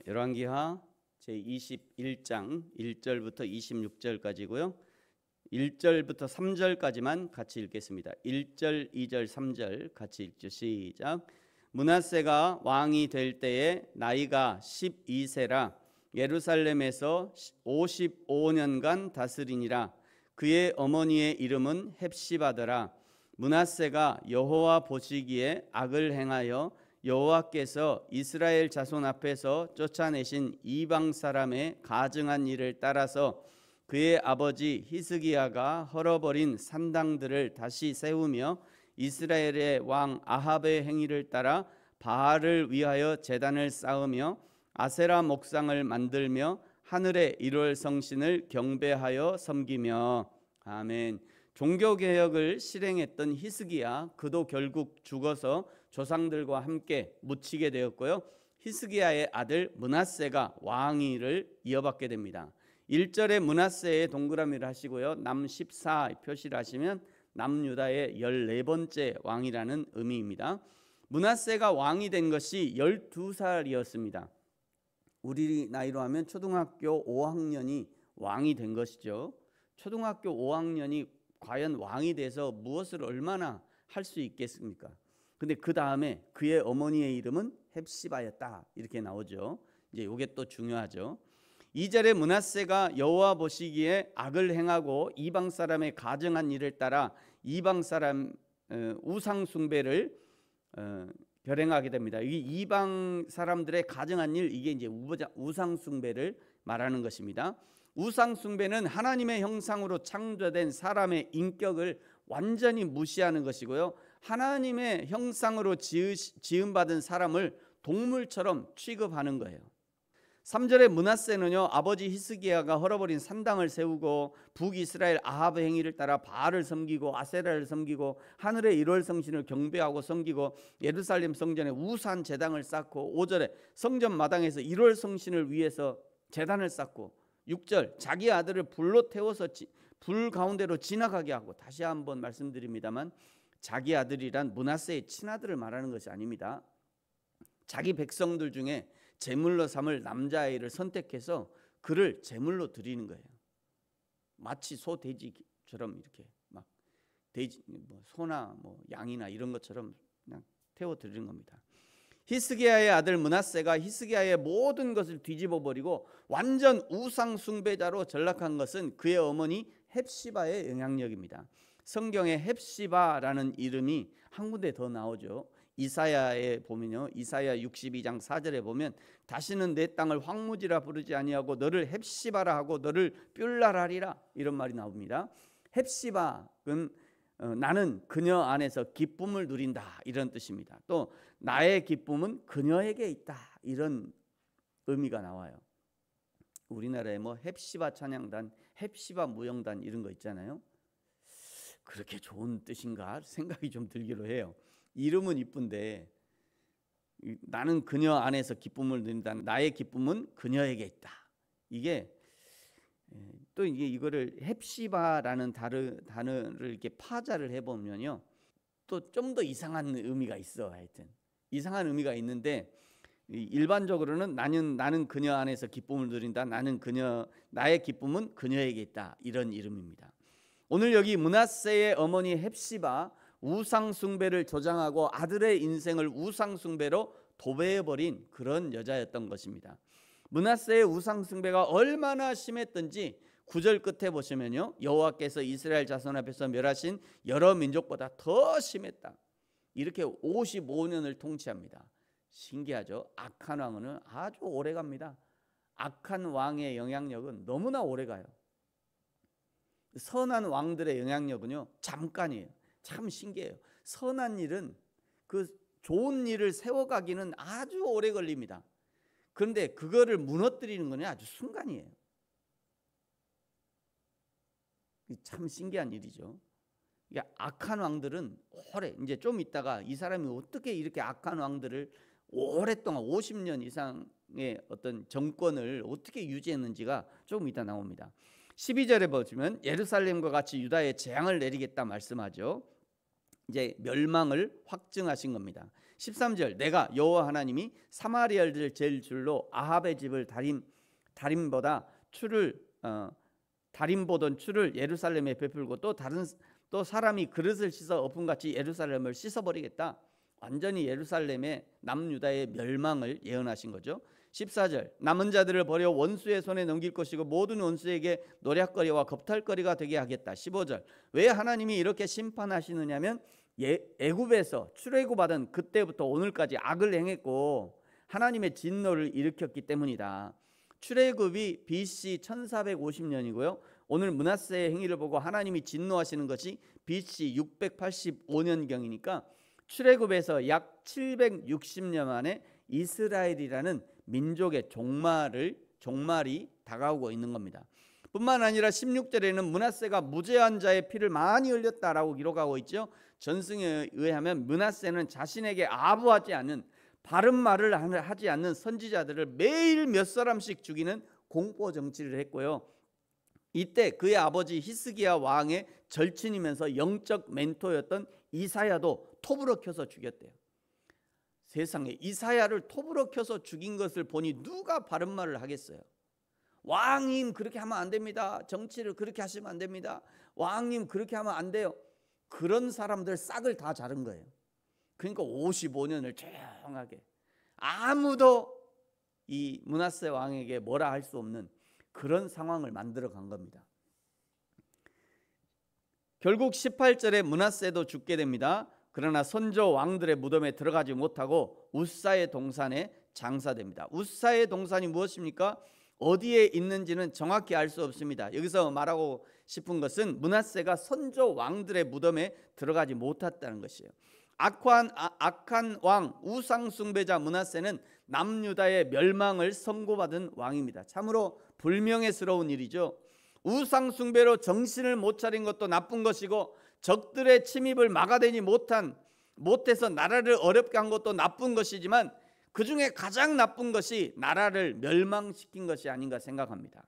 열왕기하 제21장 1절부터 26절까지고요. 1절부터 3절까지만 같이 읽겠습니다. 1절, 2절, 3절 같이 읽죠. 시작. 므낫세가 왕이 될 때에 나이가 12세라 예루살렘에서 55년간 다스리니라. 그의 어머니의 이름은 헵시바더라. 므낫세가 여호와 보시기에 악을 행하여 여호와께서 이스라엘 자손 앞에서 쫓아내신 이방 사람의 가증한 일을 따라서 그의 아버지 히스기야가 헐어버린 산당들을 다시 세우며 이스라엘의 왕 아합의 행위를 따라 바알을 위하여 제단을 쌓으며 아세라 목상을 만들며 하늘의 일월 성신을 경배하여 섬기며. 아멘. 종교개혁을 실행했던 히스기야, 그도 결국 죽어서 조상들과 함께 묻히게 되었고요. 히스기야의 아들 므낫세가 왕위를 이어받게 됩니다. 1절에 므낫세의 동그라미를 하시고요, 남 14 표시를 하시면 남유다의 14번째 왕이라는 의미입니다. 므낫세가 왕이 된 것이 12살이었습니다. 우리 나이로 하면 초등학교 5학년이 왕이 된 것이죠. 초등학교 5학년이 과연 왕이 돼서 무엇을 얼마나 할 수 있겠습니까? 근데 그 다음에 그의 어머니의 이름은 헵시바였다, 이렇게 나오죠. 이제 이게 또 중요하죠. 2절에 므낫세가 여호와 보시기에 악을 행하고 이방 사람의 가증한 일을 따라 이방 사람 우상 숭배를 결행하게 됩니다. 이 이방 사람들의 가증한 일, 이게 이제 우상 숭배를 말하는 것입니다. 우상 숭배는 하나님의 형상으로 창조된 사람의 인격을 완전히 무시하는 것이고요, 하나님의 형상으로 지음받은 사람을 동물처럼 취급하는 거예요. 3절에 므낫세는요, 아버지 히스기야가 헐어버린 산당을 세우고 북이스라엘 아합의 행위를 따라 바알을 섬기고 아세라를 섬기고 하늘의 일월 성신을 경배하고 섬기고 예루살렘 성전에 우상 제단을 쌓고, 5절에 성전 마당에서 일월 성신을 위해서 제단을 쌓고, 6절 자기 아들을 불로 태워서 불 가운데로 지나가게 하고. 다시 한번 말씀드립니다만, 자기 아들이란 므낫세의 친아들을 말하는 것이 아닙니다. 자기 백성들 중에 제물로 삼을 남자아이를 선택해서 그를 제물로 드리는 거예요. 마치 소 돼지처럼 이렇게 막 돼지 소나 양이나 이런 것처럼 그냥 태워 드리는 겁니다. 히스기야의 아들 므낫세가 히스기야의 모든 것을 뒤집어 버리고 완전 우상 숭배자로 전락한 것은 그의 어머니 헵시바의 영향력입니다. 성경에 헵시바라는 이름이 한 군데 더 나오죠. 이사야에 보면요, 이사야 62장 4절에 보면 다시는 내 땅을 황무지라 부르지 아니하고 너를 헵시바라 하고 너를 뷸라라 하리라, 이런 말이 나옵니다. 헵시바는 나는 그녀 안에서 기쁨을 누린다, 이런 뜻입니다. 또 나의 기쁨은 그녀에게 있다, 이런 의미가 나와요. 우리나라에 헵시바 찬양단, 헵시바 무용단 이런 거 있잖아요. 그렇게 좋은 뜻인가 생각이 좀 들기로 해요. 이름은 이쁜데 나는 그녀 안에서 기쁨을 누린다, 나의 기쁨은 그녀에게 있다. 이게 또 이거를 헵시바라는 단어를 이렇게 파자를 해보면요, 또 좀 더 이상한 의미가 있어. 하여튼 이상한 의미가 있는데, 일반적으로는 나는 그녀 안에서 기쁨을 누린다, 나의 기쁨은 그녀에게 있다, 이런 이름입니다. 오늘 여기 므낫세의 어머니 헵시바, 우상 숭배를 조장하고 아들의 인생을 우상 숭배로 도배해버린 그런 여자였던 것입니다. 므낫세의 우상 숭배가 얼마나 심했던지 9절 끝에 보시면요, 여호와께서 이스라엘 자손 앞에서 멸하신 여러 민족보다 더 심했다, 이렇게 55년을 통치합니다. 신기하죠. 악한 왕은 아주 오래 갑니다. 악한 왕의 영향력은 너무나 오래 가요. 선한 왕들의 영향력은요, 잠깐이에요. 참 신기해요. 선한 일은, 그 좋은 일을 세워가기는 아주 오래 걸립니다. 그런데 그거를 무너뜨리는 건 아주 순간이에요. 참 신기한 일이죠. 악한 왕들은 오래, 이제 좀 있다가 이 사람이 어떻게 이렇게 악한 왕들을 오랫동안 50년 이상의 어떤 정권을 어떻게 유지했는지가 조금 이따 나옵니다. 12절에 보시면 예루살렘과 같이 유다에 재앙을 내리겠다 말씀하죠. 이제 멸망을 확증하신 겁니다. 13절 내가 여호와 하나님이 사마리아를 잴 줄로 아합의 집을 달인 보던 추를 예루살렘에 베풀고 또 사람이 그릇을 씻어 어품같이 예루살렘을 씻어버리겠다. 완전히 예루살렘의 남유다의 멸망을 예언하신 거죠. 14절 남은 자들을 버려 원수의 손에 넘길 것이고 모든 원수에게 노략거리와 겁탈거리가 되게 하겠다. 15절 왜 하나님이 이렇게 심판하시느냐면 애굽에서 출애굽하던 그때부터 오늘까지 악을 행했고 하나님의 진노를 일으켰기 때문이다. 출애굽이 BC 1450년이고요. 오늘 므낫세의 행위를 보고 하나님이 진노하시는 것이 BC 685년경이니까 출애굽에서 약 760년 만에 이스라엘이라는 민족의 종말이 다가오고 있는 겁니다. 뿐만 아니라 16절에는 므낫세가 무죄한 자의 피를 많이 흘렸다라고 기록하고 있죠. 전승에 의하면 므낫세는 자신에게 아부하지 않는 바른 말을 하지 않는 선지자들을 매일 몇 사람씩 죽이는 공포 정치를 했고요. 이때 그의 아버지 히스기야 왕의 절친이면서 영적 멘토였던 이사야도 톱으로 켜서 죽였대요. 세상에 이사야를 톱으로 켜서 죽인 것을 보니 누가 바른 말을 하겠어요? 왕님 그렇게 하면 안 됩니다. 정치를 그렇게 하시면 안 됩니다. 왕님 그렇게 하면 안 돼요. 그런 사람들 싹을 다 자른 거예요. 그러니까 55년을 조용하게 아무도 이 므낫세 왕에게 뭐라 할 수 없는 그런 상황을 만들어 간 겁니다. 결국 18절에 므낫세도 죽게 됩니다. 그러나 선조 왕들의 무덤에 들어가지 못하고 우사의 동산에 장사됩니다. 우사의 동산이 무엇입니까? 어디에 있는지는 정확히 알 수 없습니다. 여기서 말하고 싶은 것은 므낫세가 선조 왕들의 무덤에 들어가지 못했다는 것이에요. 악한 왕 우상 숭배자 므낫세는 남유다의 멸망을 선고받은 왕입니다. 참으로 불명예스러운 일이죠. 우상 숭배로 정신을 못 차린 것도 나쁜 것이고 적들의 침입을 막아내지 못해서 나라를 어렵게 한 것도 나쁜 것이지만 그 중에 가장 나쁜 것이 나라를 멸망시킨 것이 아닌가 생각합니다.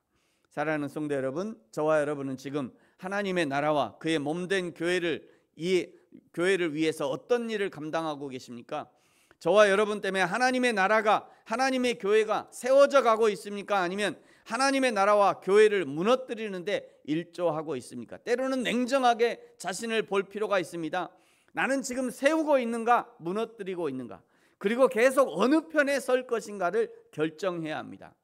사랑하는 성도 여러분, 저와 여러분은 지금 하나님의 나라와 그의 몸된 교회를 위해서 어떤 일을 감당하고 계십니까? 저와 여러분 때문에 하나님의 나라가, 하나님의 교회가 세워져 가고 있습니까? 아니면 하나님의 나라와 교회를 무너뜨리는데 일조하고 있습니까? 때로는 냉정하게 자신을 볼 필요가 있습니다. 나는 지금 세우고 있는가, 무너뜨리고 있는가, 그리고 계속 어느 편에 설 것인가를 결정해야 합니다.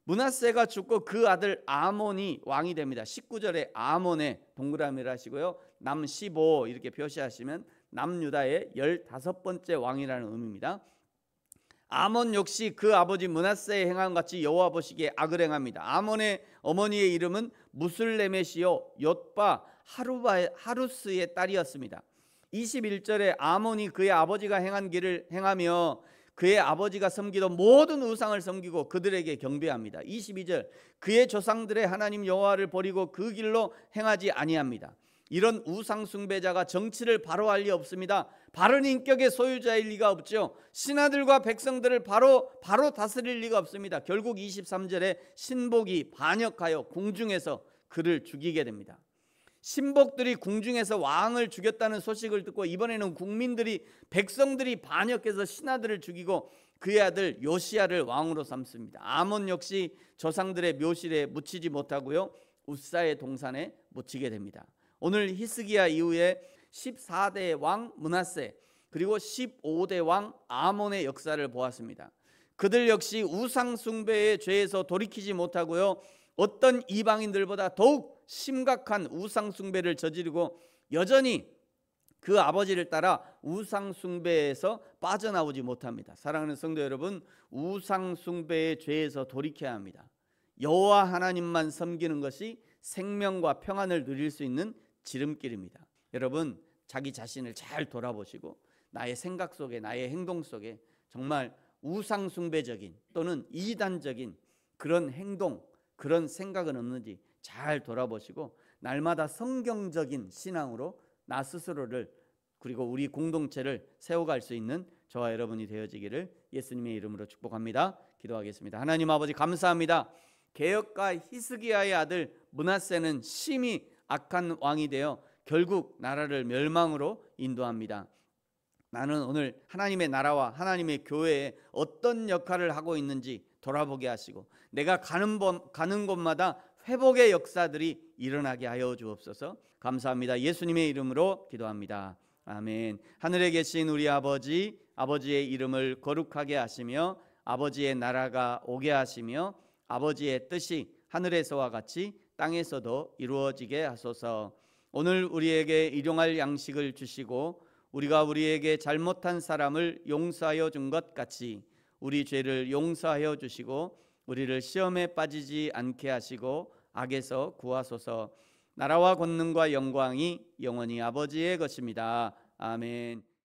므낫세가 죽고 그 아들 아몬이 왕이 됩니다. 19절에 아몬의 동그라미를 하시고요, 남 15 이렇게 표시하시면 남유다의 15번째 왕이라는 의미입니다. 아몬 역시 그 아버지 므낫세의 행함 같이 여호와 보시기에 악을 행합니다. 아몬의 어머니의 이름은 무슬레메시요 옅바 하루스의 딸이었습니다. 21절에 아몬이 그의 아버지가 행한 길을 행하며 그의 아버지가 섬기던 모든 우상을 섬기고 그들에게 경배합니다. 22절 그의 조상들의 하나님 여호와를 버리고 그 길로 행하지 아니합니다. 이런 우상 숭배자가 정치를 바로 할 리 없습니다. 바른 인격의 소유자일 리가 없죠. 신하들과 백성들을 바로 다스릴 리가 없습니다. 결국 23절에 신복이 반역하여 궁중에서 그를 죽이게 됩니다. 신복들이 궁중에서 왕을 죽였다는 소식을 듣고 이번에는 백성들이 반역해서 신하들을 죽이고 그의 아들 요시야를 왕으로 삼습니다. 아몬 역시 조상들의 묘실에 묻히지 못하고요, 우사의 동산에 묻히게 됩니다. 오늘 히스기야 이후에 14대 왕 므낫세 그리고 15대 왕 아몬의 역사를 보았습니다. 그들 역시 우상 숭배의 죄에서 돌이키지 못하고요, 어떤 이방인들보다 더욱 심각한 우상 숭배를 저지르고 여전히 그 아버지를 따라 우상 숭배에서 빠져나오지 못합니다. 사랑하는 성도 여러분, 우상 숭배의 죄에서 돌이켜야 합니다. 여호와 하나님만 섬기는 것이 생명과 평안을 누릴 수 있는 지름길입니다. 여러분, 자기 자신을 잘 돌아보시고 나의 생각 속에, 나의 행동 속에 정말 우상 숭배적인 또는 이단적인 그런 행동, 그런 생각은 없는지 잘 돌아보시고 날마다 성경적인 신앙으로 나 스스로를 그리고 우리 공동체를 세워갈 수 있는 저와 여러분이 되어지기를 예수님의 이름으로 축복합니다. 기도하겠습니다. 하나님 아버지 감사합니다. 개역가 히스기야의 아들 므낫세는 심히 악한 왕이 되어 결국 나라를 멸망으로 인도합니다. 나는 오늘 하나님의 나라와 하나님의 교회에 어떤 역할을 하고 있는지 돌아보게 하시고 내가 가는 곳마다 회복의 역사들이 일어나게 하여 주옵소서. 감사합니다. 예수님의 이름으로 기도합니다. 아멘. 하늘에 계신 우리 아버지, 아버지의 이름을 거룩하게 하시며 아버지의 나라가 오게 하시며 아버지의 뜻이 하늘에서와 같이 땅에서도 이루어지게 하소서. 오늘 우리에게 일용할 양식을 주시고 우리가 우리에게 잘못한 사람을 용서하여 준 것 같이 우리 죄를 용서하여 주시고 우리를 시험에 빠지지 않게 하시고 악에서 구하소서. 나라와 권능과 영광이 영원히 아버지의 것입니다. 아멘.